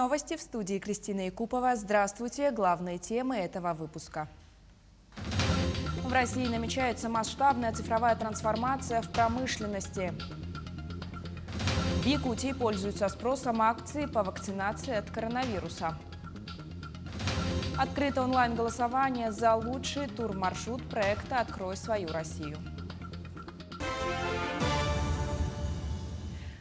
новости, в студии Кристина Якупова. Здравствуйте. Главные темы этого выпуска. В России намечается масштабная цифровая трансформация в промышленности. В Якутии пользуются спросом акции по вакцинации от коронавируса. Открыто онлайн-голосование за лучший турмаршрут проекта «Открой свою Россию».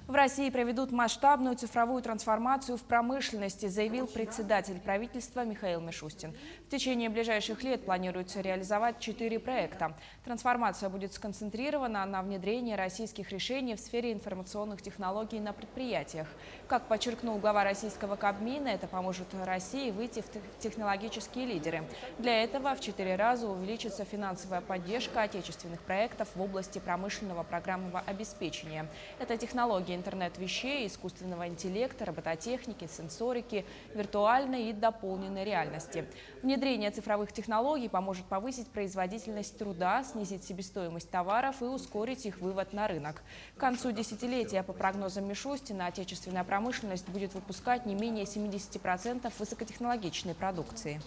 В России проведут масштабную цифровую трансформацию в промышленности, заявил председатель правительства Михаил Мишустин. В течение ближайших лет планируется реализовать 4 проекта. Трансформация будет сконцентрирована на внедрении российских решений в сфере информационных технологий на предприятиях. Как подчеркнул глава российского Кабмина, это поможет России выйти в технологические лидеры. Для этого в 4 раза увеличится финансовая поддержка отечественных проектов в области промышленного программного обеспечения. Это технологии интернет вещей, искусственного интеллекта, робототехники, сенсорики, виртуальной и дополненной реальности. Внедрение цифровых технологий поможет повысить производительность труда, снизить себестоимость товаров и ускорить их вывод на рынок. К концу десятилетия, по прогнозам Мишустина, отечественная промышленность будет выпускать не менее 70% высокотехнологичной продукции.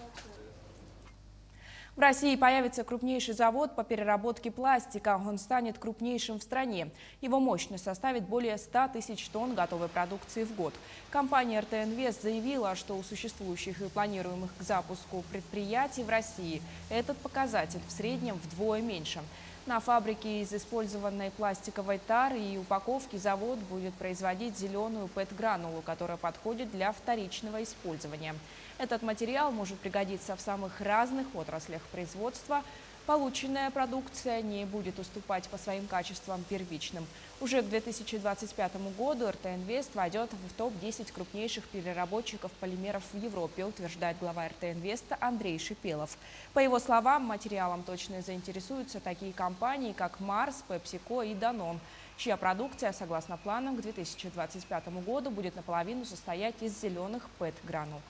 В России появится крупнейший завод по переработке пластика. Он станет крупнейшим в стране. Его мощность составит более 100 тысяч тонн готовой продукции в год. Компания РТ Инвест заявила, что у существующих и планируемых к запуску предприятий в России этот показатель в среднем вдвое меньше. На фабрике из использованной пластиковой тары и упаковки завод будет производить зеленую ПЭТ-гранулу, которая подходит для вторичного использования. Этот материал может пригодиться в самых разных отраслях производства. Полученная продукция не будет уступать по своим качествам первичным. Уже к 2025 году РТ Инвест войдет в топ-10 крупнейших переработчиков полимеров в Европе, утверждает глава РТ Инвеста Андрей Шипелов. По его словам, материалом точно заинтересуются такие компании, как Марс, PepsiCo и Danone, чья продукция, согласно планам, к 2025 году будет наполовину состоять из зеленых ПЭТ-гранул.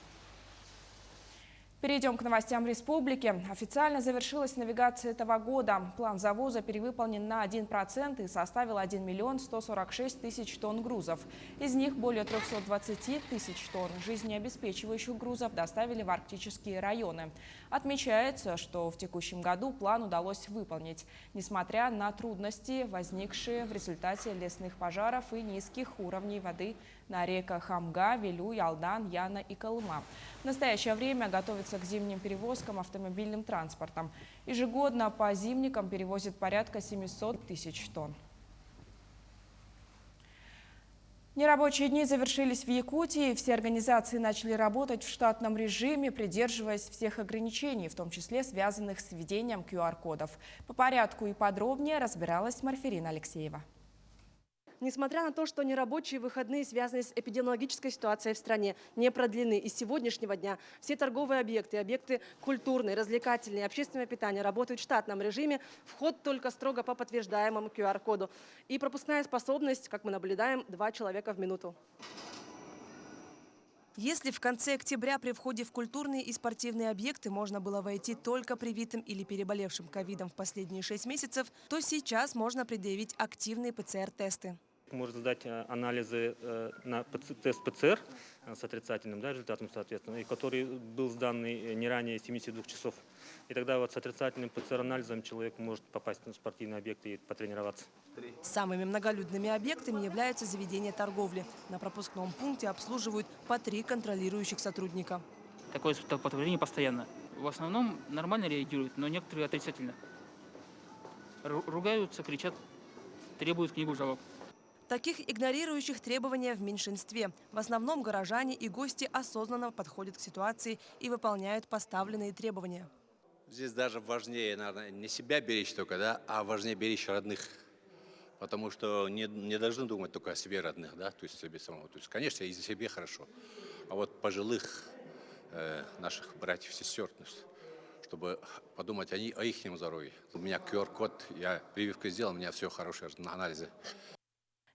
Перейдем к новостям республики. Официально завершилась навигация этого года. План завоза перевыполнен на 1% и составил 1 миллион 146 тысяч тонн грузов. Из них более 320 тысяч тонн жизнеобеспечивающих грузов доставили в арктические районы. Отмечается, что в текущем году план удалось выполнить, несмотря на трудности, возникшие в результате лесных пожаров и низких уровней воды на реках Амга, Вилю, Ялдан, Яна и Колыма. В настоящее время готовится к зимним перевозкам автомобильным транспортом. Ежегодно по зимникам перевозят порядка 700 тысяч тонн. Нерабочие дни завершились в Якутии. Все организации начали работать в штатном режиме, придерживаясь всех ограничений, в том числе связанных с введением QR-кодов. По порядку и подробнее разбиралась Марферина Алексеева. Несмотря на то, что нерабочие выходные, связанные с эпидемиологической ситуацией в стране, не продлены, и с сегодняшнего дня все торговые объекты, объекты культурные, развлекательные, общественное питание работают в штатном режиме, вход только строго по подтверждаемому QR-коду. И пропускная способность, как мы наблюдаем, 2 человека в минуту. Если в конце октября при входе в культурные и спортивные объекты можно было войти только привитым или переболевшим ковидом в последние 6 месяцев, то сейчас можно предъявить активные ПЦР-тесты. Можно сдать анализы на тест ПЦР с отрицательным результатом, соответственно, и который был сданный не ранее 72 часов. И тогда вот с отрицательным ПЦР-анализом человек может попасть на спортивный объект и потренироваться. Самыми многолюдными объектами являются заведения торговли. На пропускном пункте обслуживают по 3 контролирующих сотрудника. Такое столпотворение постоянно. В основном нормально реагируют, но некоторые отрицательно. Ругаются, кричат, требуют книгу жалоб. Таких игнорирующих требования в меньшинстве. В основном горожане и гости осознанно подходят к ситуации и выполняют поставленные требования. Здесь даже важнее, наверное, не себя беречь только, а важнее беречь родных. Потому что не должны думать только о себе родных, то есть себе самого. То есть, конечно, и за себе хорошо. А вот пожилых наших братьев и сестер, чтобы подумать о их здоровье. У меня QR-код, я прививку сделал, у меня все хорошие анализы.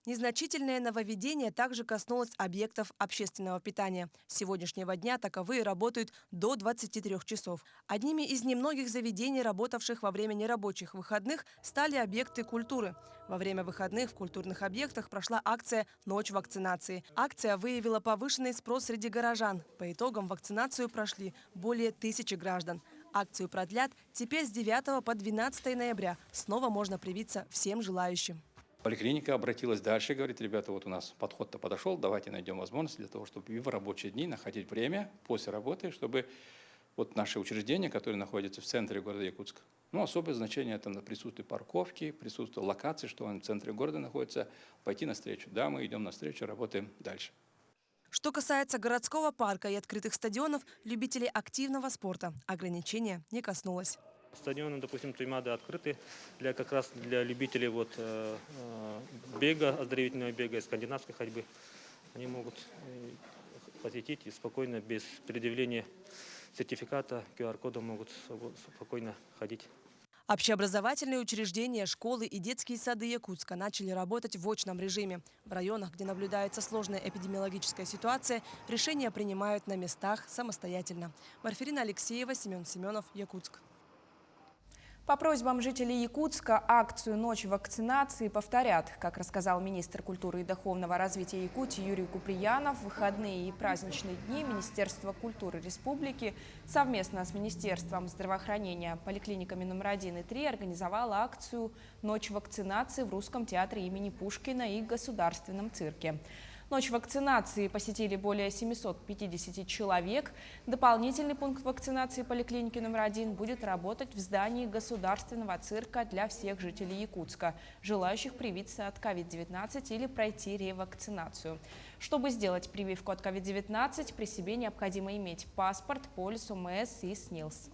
Незначительное нововведение также коснулось объектов общественного питания. С сегодняшнего дня таковые работают до 23 часов. Одними из немногих заведений, работавших во время нерабочих выходных, стали объекты культуры. Во время выходных в культурных объектах прошла акция «Ночь вакцинации». Акция выявила повышенный спрос среди горожан. По итогам вакцинацию прошли более 1000 граждан. Акцию продлят теперь с 9 по 12 ноября. Снова можно привиться всем желающим. Поликлиника обратилась дальше, говорит: ребята, вот у нас подход-то подошел, давайте найдем возможность для того, чтобы и в рабочие дни находить время после работы, чтобы вот наши учреждения, которые находятся в центре города Якутска, особое значение это на присутствие парковки, присутствие локации, что он в центре города находится, пойти навстречу. Да, мы идем навстречу, работаем дальше. Что касается городского парка и открытых стадионов, любителей активного спорта ограничения не коснулось. Стадионы, допустим, Туймада открыты как раз для любителей бега, оздоровительного бега и скандинавской ходьбы. Они могут посетить и спокойно, без предъявления сертификата, QR-кода могут спокойно ходить. Общеобразовательные учреждения, школы и детские сады Якутска начали работать в очном режиме. В районах, где наблюдается сложная эпидемиологическая ситуация, решения принимают на местах самостоятельно. Марферина Алексеева, Семен Семенов, Якутск. По просьбам жителей Якутска акцию «Ночь вакцинации» повторят. Как рассказал министр культуры и духовного развития Якутии Юрий Куприянов, в выходные и праздничные дни Министерство культуры республики совместно с Министерством здравоохранения, поликлиниками номер 1 и 3 организовало акцию «Ночь вакцинации» в Русском театре имени Пушкина и Государственном цирке. Ночь вакцинации посетили более 750 человек. Дополнительный пункт вакцинации поликлиники номер 1 будет работать в здании Государственного цирка для всех жителей Якутска, желающих привиться от COVID-19 или пройти ревакцинацию. Чтобы сделать прививку от COVID-19, при себе необходимо иметь паспорт, полис ОМС и СНИЛС.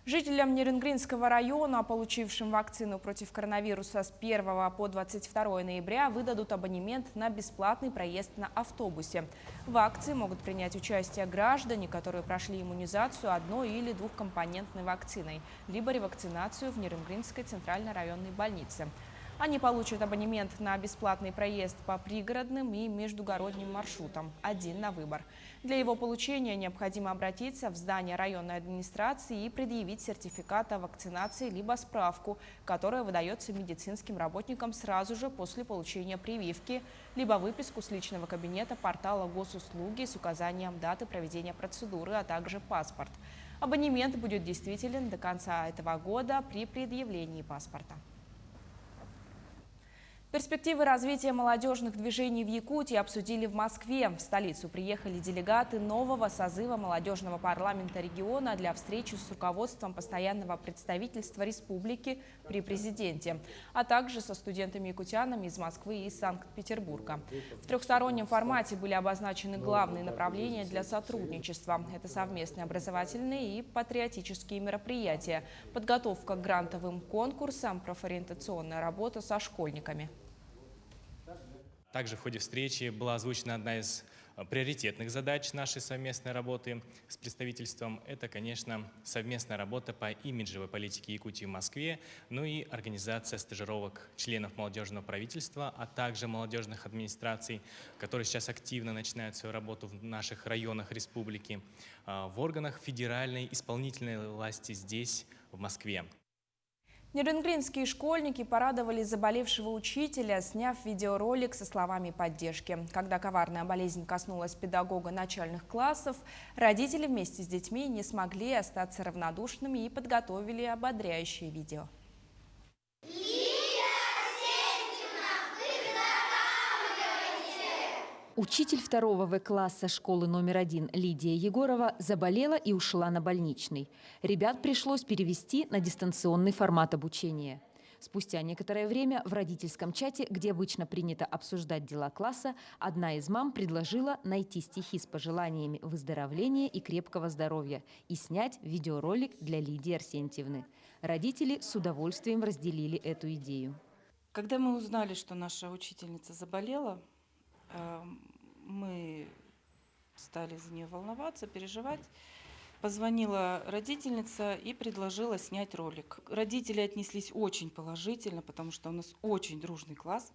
Жителям Нерюнгринского района, получившим вакцину против коронавируса с 1 по 22 ноября, выдадут абонемент на бесплатный проезд на автобусе. В акции могут принять участие граждане, которые прошли иммунизацию одной или двухкомпонентной вакциной, либо ревакцинацию в Нерюнгринской центральной районной больнице. Они получат абонемент на бесплатный проезд по пригородным и междугородним маршрутам, один на выбор. Для его получения необходимо обратиться в здание районной администрации и предъявить сертификат о вакцинации либо справку, которая выдается медицинским работникам сразу же после получения прививки, либо выписку с личного кабинета портала госуслуги с указанием даты проведения процедуры, а также паспорт. Абонемент будет действителен до конца этого года при предъявлении паспорта. Перспективы развития молодежных движений в Якутии обсудили в Москве. В столицу приехали делегаты нового созыва молодежного парламента региона для встречи с руководством постоянного представительства республики при президенте, а также со студентами-якутянами из Москвы и Санкт-Петербурга. В трехстороннем формате были обозначены главные направления для сотрудничества. Это совместные образовательные и патриотические мероприятия, подготовка к грантовым конкурсам, профориентационная работа со школьниками. Также в ходе встречи была озвучена одна из приоритетных задач нашей совместной работы с представительством. Это, конечно, совместная работа по имиджевой политике Якутии в Москве, и организация стажировок членов молодежного правительства, а также молодежных администраций, которые сейчас активно начинают свою работу в наших районах республики, в органах федеральной исполнительной власти здесь, в Москве. Нерюнгринские школьники порадовали заболевшего учителя, сняв видеоролик со словами поддержки. Когда коварная болезнь коснулась педагога начальных классов, родители вместе с детьми не смогли остаться равнодушными и подготовили ободряющее видео. Учитель 2 В-класса школы номер 1 Лидия Егорова заболела и ушла на больничный. Ребят пришлось перевести на дистанционный формат обучения. Спустя некоторое время в родительском чате, где обычно принято обсуждать дела класса, одна из мам предложила найти стихи с пожеланиями выздоровления и крепкого здоровья и снять видеоролик для Лидии Арсентьевны. Родители с удовольствием разделили эту идею. Когда мы узнали, что наша учительница заболела, мы стали за нее волноваться, переживать. Позвонила родительница и предложила снять ролик. Родители отнеслись очень положительно, потому что у нас очень дружный класс.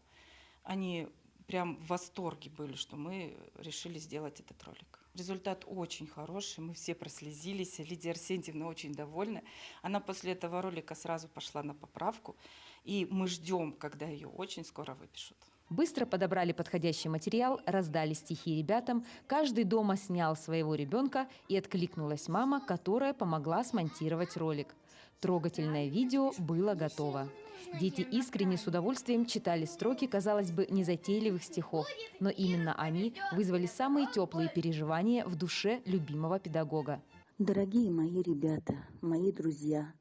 Они прям в восторге были, что мы решили сделать этот ролик. Результат очень хороший, мы все прослезились, Лидия Арсентьевна очень довольна. Она после этого ролика сразу пошла на поправку, и мы ждем, когда ее очень скоро выпишут. Быстро подобрали подходящий материал, раздали стихи ребятам, каждый дома снял своего ребенка, и откликнулась мама, которая помогла смонтировать ролик. Трогательное видео было готово. Дети искренне с удовольствием читали строки, казалось бы, незатейливых стихов, но именно они вызвали самые теплые переживания в душе любимого педагога. Дорогие мои ребята, мои друзья,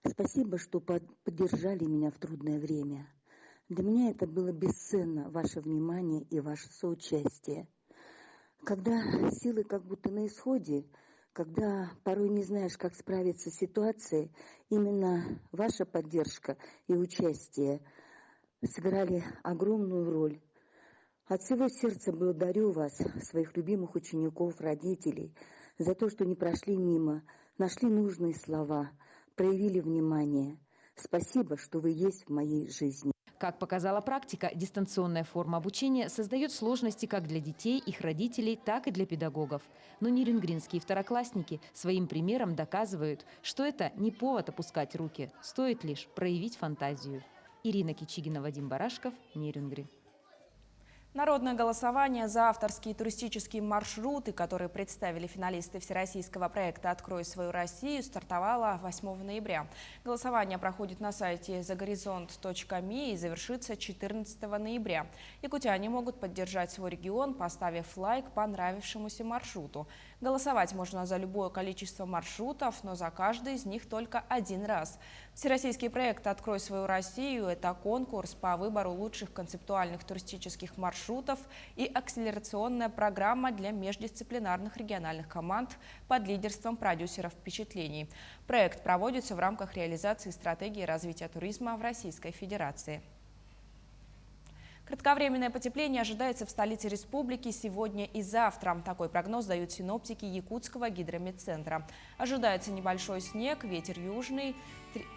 спасибо, что поддержали меня в трудное время. Для меня это было бесценно, ваше внимание и ваше соучастие. Когда силы как будто на исходе, когда порой не знаешь, как справиться с ситуацией, именно ваша поддержка и участие сыграли огромную роль. От всего сердца благодарю вас, своих любимых учеников, родителей, за то, что не прошли мимо, нашли нужные слова, проявили внимание. Спасибо, что вы есть в моей жизни. Как показала практика, дистанционная форма обучения создает сложности как для детей, их родителей, так и для педагогов. Но нерюнгринские второклассники своим примером доказывают, что это не повод опускать руки, стоит лишь проявить фантазию. Ирина Кичигина, Вадим Барашков, Нерюнгри. Народное голосование за авторские туристические маршруты, которые представили финалисты всероссийского проекта «Открой свою Россию», стартовало 8 ноября. Голосование проходит на сайте загоризонт.ми и завершится 14 ноября. Якутяне могут поддержать свой регион, поставив лайк понравившемуся маршруту. Голосовать можно за любое количество маршрутов, но за каждый из них только один раз. Всероссийский проект «Открой свою Россию» – это конкурс по выбору лучших концептуальных туристических маршрутов и акселерационная программа для междисциплинарных региональных команд под лидерством продюсеров впечатлений. Проект проводится в рамках реализации стратегии развития туризма в Российской Федерации. Кратковременное потепление ожидается в столице республики сегодня и завтра. Такой прогноз дают синоптики Якутского гидрометцентра. Ожидается небольшой снег, ветер южный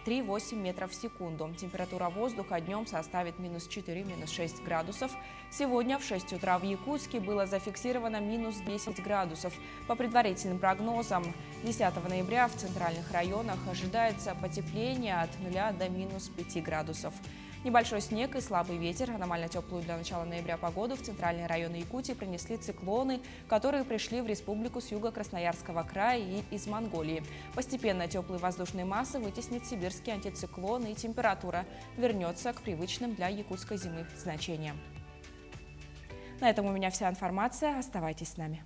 3,8 метров в секунду. Температура воздуха днем составит -4, -6 градусов. Сегодня в 6 утра в Якутске было зафиксировано -10 градусов. По предварительным прогнозам, 10 ноября в центральных районах ожидается потепление от 0 до -5 градусов. Небольшой снег и слабый ветер, аномально теплую для начала ноября погоду в центральные районы Якутии принесли циклоны, которые пришли в республику с юга Красноярского края и из Монголии. Постепенно теплые воздушные массы вытеснит сибирский антициклон, и температура вернется к привычным для якутской зимы значениям. На этом у меня вся информация. Оставайтесь с нами.